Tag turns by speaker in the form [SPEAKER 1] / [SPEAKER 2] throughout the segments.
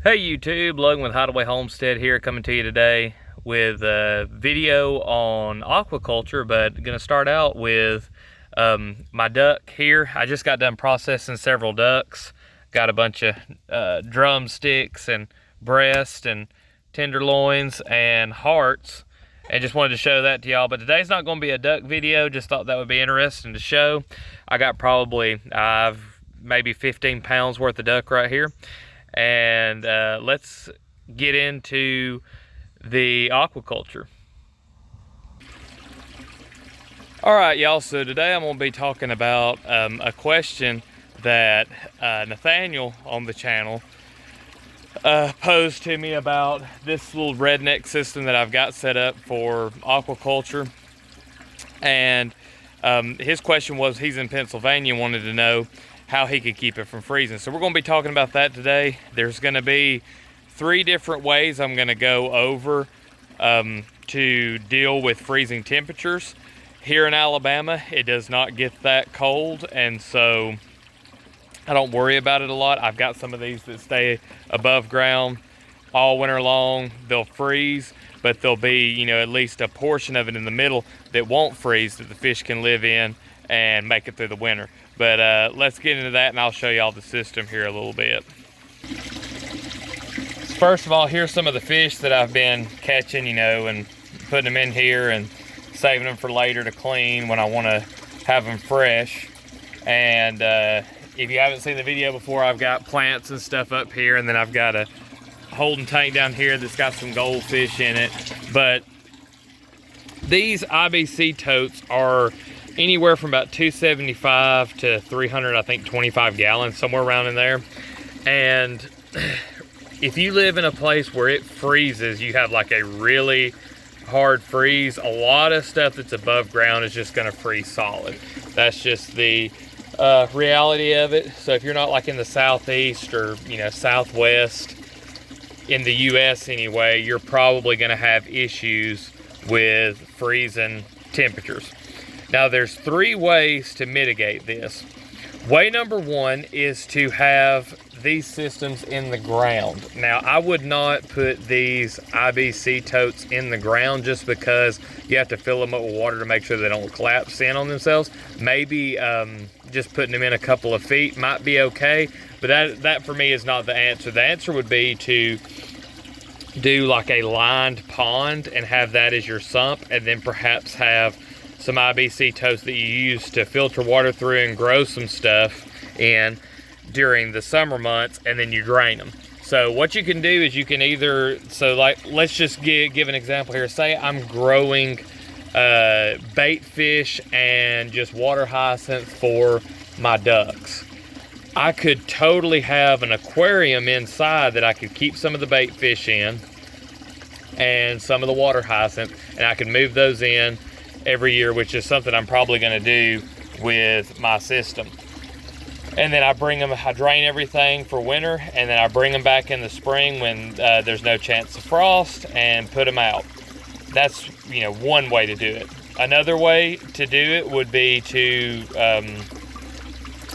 [SPEAKER 1] Hey YouTube, Logan with Hideaway Homestead here, coming to you today with a video on aquaculture, but gonna start out with my duck here. I just got done processing several ducks. Got a bunch of drumsticks and breast and tenderloins and hearts, and just wanted to show that to y'all. But today's not gonna be a duck video, just thought that would be interesting to show. I got probably maybe 15 pounds worth of duck right here. And let's get into the aquaculture. All right, y'all, so today I'm going to be talking about a question that Nathaniel on the channel posed to me about this little redneck system that I've got set up for aquaculture. And his question was, he's in Pennsylvania, wanted to know how he could keep it from freezing. So we're going to be talking about that today. There's going to be 3 different ways I'm going to go over to deal with freezing temperatures. Here in Alabama, it does not get that cold, and so I don't worry about it a lot. I've got some of these that stay above ground all winter long. They'll freeze, but there'll be, you know, at least a portion of it in the middle that won't freeze, that the fish can live in and make it through the winter. But let's get into that, and I'll show y'all the system here a little bit. First of all, here's some of the fish that I've been catching, you know, and putting them in here and saving them for later to clean when I want to have them fresh. And if you haven't seen the video before, I've got plants and stuff up here, and then I've got a holding tank down here that's got some goldfish in it. But these IBC totes are anywhere from about 275 to 300, I think 25 gallons, somewhere around in there. And if you live in a place where it freezes, you have like a really hard freeze, a lot of stuff that's above ground is just gonna freeze solid. That's just the reality of it. So if you're not like in the southeast or, you know, southwest in the US anyway, you're probably gonna have issues with freezing temperatures. Now there's 3 ways to mitigate this. Way number 1 is to have these systems in the ground. Now I would not put these IBC totes in the ground just because you have to fill them up with water to make sure they don't collapse in on themselves. Maybe just putting them in a couple of feet might be okay, but that for me is not the answer. The answer would be to do like a lined pond and have that as your sump, and then perhaps have some IBC totes that you use to filter water through and grow some stuff in during the summer months, and then you drain them. So what you can do is you can either, so like, let's just give an example here. Say I'm growing bait fish and just water hyacinth for my ducks. I could totally have an aquarium inside that I could keep some of the bait fish in and some of the water hyacinth, and I can move those in every year, which is something I'm probably going to do with my system. And then I bring them, I drain everything for winter, and then I bring them back in the spring when there's no chance of frost, and put them out. That's, you know, one way to do it. Another way to do it would be to,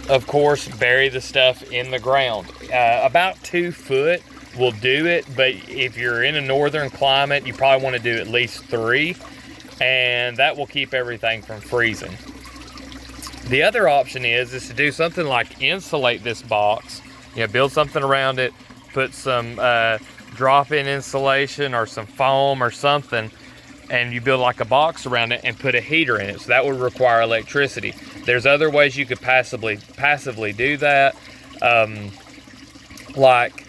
[SPEAKER 1] of course, bury the stuff in the ground. About 2 foot will do it, but if you're in a northern climate, you probably want to do at least 3. And that will keep everything from freezing. The other option is to do something like insulate this box, you know, build something around it, put some drop-in insulation or some foam or something, and you build like a box around it and put a heater in it. So that would require electricity. There's other ways you could passively do that, like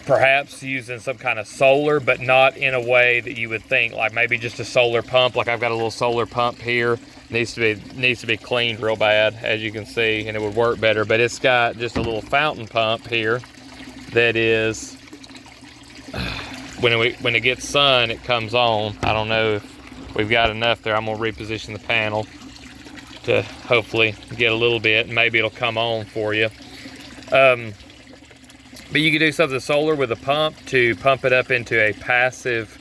[SPEAKER 1] perhaps using some kind of solar, but not in a way that you would think, like maybe just a solar pump. Like I've got a little solar pump here, needs to be cleaned real bad, as you can see, and it would work better. But it's got just a little fountain pump here that is, when it gets sun, it comes on. I don't know if we've got enough there. I'm gonna reposition the panel to hopefully get a little bit, and maybe it'll come on for you. But you can do something solar with a pump to pump it up into a passive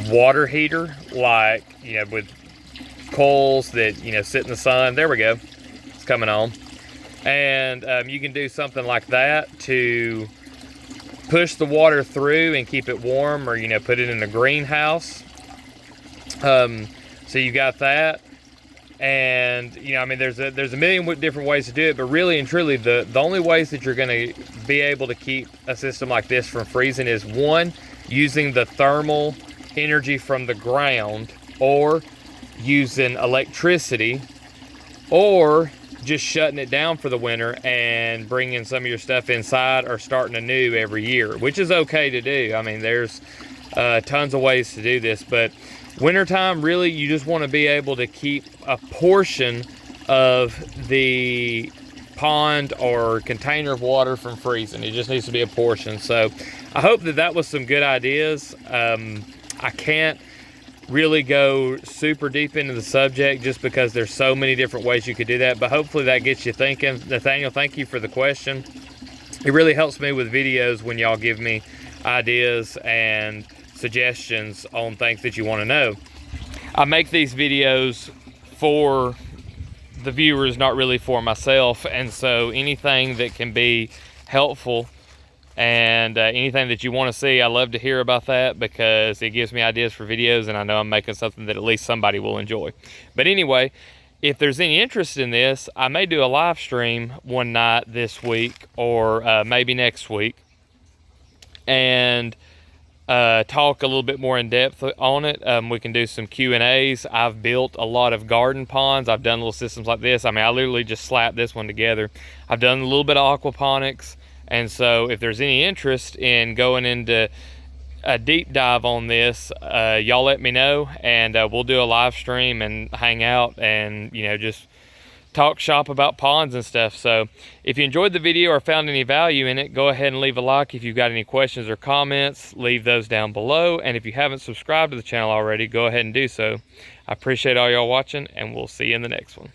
[SPEAKER 1] water heater, like, you know, with coils that, you know, sit in the sun. There we go, it's coming on. And you can do something like that to push the water through and keep it warm, or, you know, put it in a greenhouse. So you got that. And, you know, I mean, there's a million different ways to do it, but really and truly, the only ways that you're going to be able to keep a system like this from freezing is, one, using the thermal energy from the ground, or using electricity, or just shutting it down for the winter and bringing some of your stuff inside, or starting anew every year, which is okay to do. I mean, there's tons of ways to do this, but wintertime, really, you just want to be able to keep a portion of the pond or container of water from freezing. It just needs to be a portion. So I hope that was some good ideas. I can't really go super deep into the subject just because there's so many different ways you could do that, but hopefully that gets you thinking. Nathaniel, thank you for the question. It really helps me with videos when y'all give me ideas and suggestions on things that you want to know. I make these videos for the viewers, not really for myself, and so anything that can be helpful and anything that you want to see, I love to hear about that, because it gives me ideas for videos, and I know I'm making something that at least somebody will enjoy. But anyway, if there's any interest in this, I may do a live stream one night this week, or maybe next week, and talk a little bit more in depth on it. We can do some Q&As. I've built a lot of garden ponds. I've done little systems like this. I mean, I literally just slapped this one together. I've done a little bit of aquaponics, and so if there's any interest in going into a deep dive on this, y'all let me know, and we'll do a live stream and hang out and, you know, just talk shop about ponds and stuff. So if you enjoyed the video or found any value in it, go ahead and leave a like. If you've got any questions or comments, leave those down below. And if you haven't subscribed to the channel already, go ahead and do so. I appreciate all y'all watching, and we'll see you in the next one.